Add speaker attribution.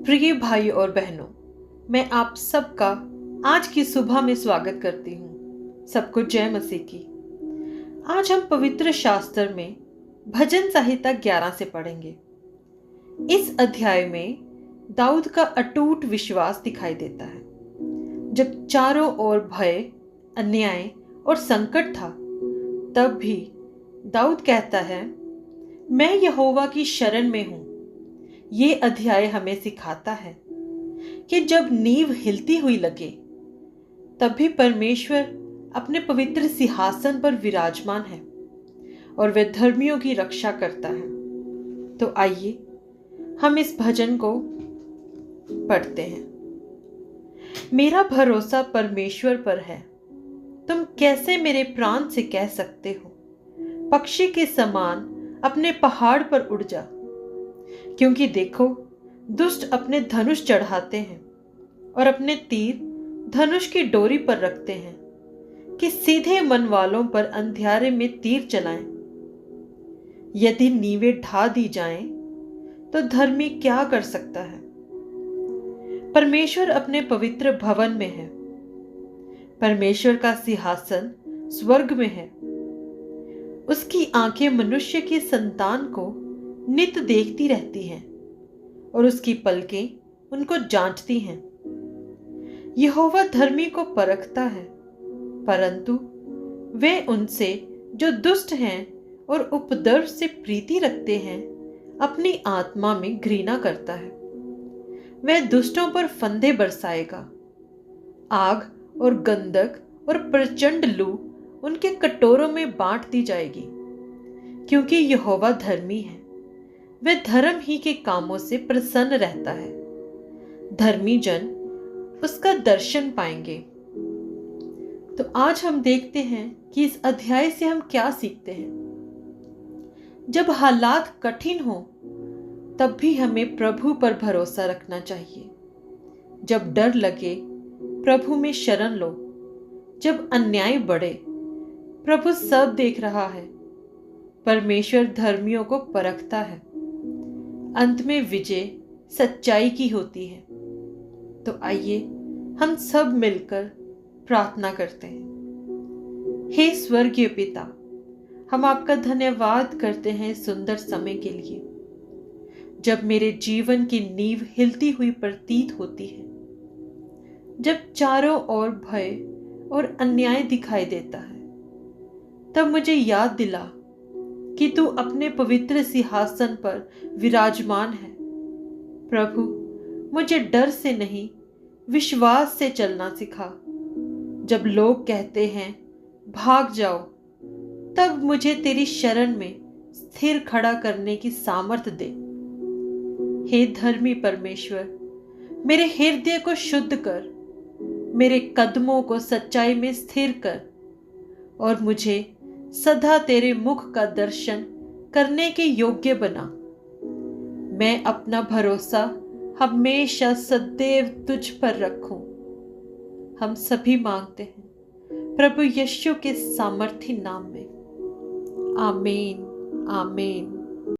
Speaker 1: प्रिय भाई और बहनों, मैं आप सबका आज की सुबह में स्वागत करती हूँ। सबको जय मसीह की। आज हम पवित्र शास्त्र में भजन संहिता 11 से पढ़ेंगे। इस अध्याय में दाऊद का अटूट विश्वास दिखाई देता है। जब चारों ओर भय, अन्याय और संकट था, तब भी दाऊद कहता है, मैं यहोवा की शरण में हूँ। ये अध्याय हमें सिखाता है कि जब नींव हिलती हुई लगे, तब भी परमेश्वर अपने पवित्र सिंहासन पर विराजमान है और वह धर्मियों की रक्षा करता है। तो आइए हम इस भजन को पढ़ते हैं। मेरा भरोसा परमेश्वर पर है। तुम कैसे मेरे प्राण से कह सकते हो, पक्षी के समान अपने पहाड़ पर उड़ जा। क्योंकि देखो, दुष्ट अपने धनुष चढ़ाते हैं और अपने तीर धनुष की डोरी पर रखते हैं कि सीधे मन वालों पर अंधियारे में तीर चलाएं। यदि नींवें ढा दी जाएं, तो धर्मी क्या कर सकता है? परमेश्वर अपने पवित्र भवन में है। परमेश्वर का सिंहासन स्वर्ग में है। उसकी आंखें मनुष्य की संतान को नित देखती रहती हैं और उसकी पलकें उनको जांचती हैं। यहोवा धर्मी को परखता है, परंतु वे उनसे जो दुष्ट हैं और उपद्रव से प्रीति रखते हैं, अपनी आत्मा में घृणा करता है। वह दुष्टों पर फंदे बरसाएगा। आग और गंधक और प्रचंड लू उनके कटोरों में बांट दी जाएगी। क्योंकि यहोवा धर्मी है, वह धर्म ही के कामों से प्रसन्न रहता है। धर्मी जन उसका दर्शन पाएंगे। तो आज हम देखते हैं कि इस अध्याय से हम क्या सीखते हैं। जब हालात कठिन हो, तब भी हमें प्रभु पर भरोसा रखना चाहिए। जब डर लगे, प्रभु में शरण लो। जब अन्याय बढ़े, प्रभु सब देख रहा है। परमेश्वर धर्मियों को परखता है। अंत में विजय सच्चाई की होती है। तो आइए हम सब मिलकर प्रार्थना करते हैं। हे स्वर्गीय पिता, हम आपका धन्यवाद करते हैं सुंदर समय के लिए। जब मेरे जीवन की नींव हिलती हुई प्रतीत होती है, जब चारों ओर भय और अन्याय दिखाई देता है, तब मुझे याद दिला कि तू अपने पवित्र सिंहासन पर विराजमान है। प्रभु, मुझे डर से नहीं, विश्वास से चलना सिखा। जब लोग कहते हैं भाग जाओ, तब मुझे तेरी शरण में स्थिर खड़ा करने की सामर्थ दे। हे धर्मी परमेश्वर, मेरे हृदय को शुद्ध कर, मेरे कदमों को सच्चाई में स्थिर कर और मुझे सदा तेरे मुख का दर्शन करने के योग्य बना। मैं अपना भरोसा हमेशा सदैव तुझ पर रखूं। हम सभी मांगते हैं प्रभु यीशु के सामर्थी नाम में। आमीन, आमीन।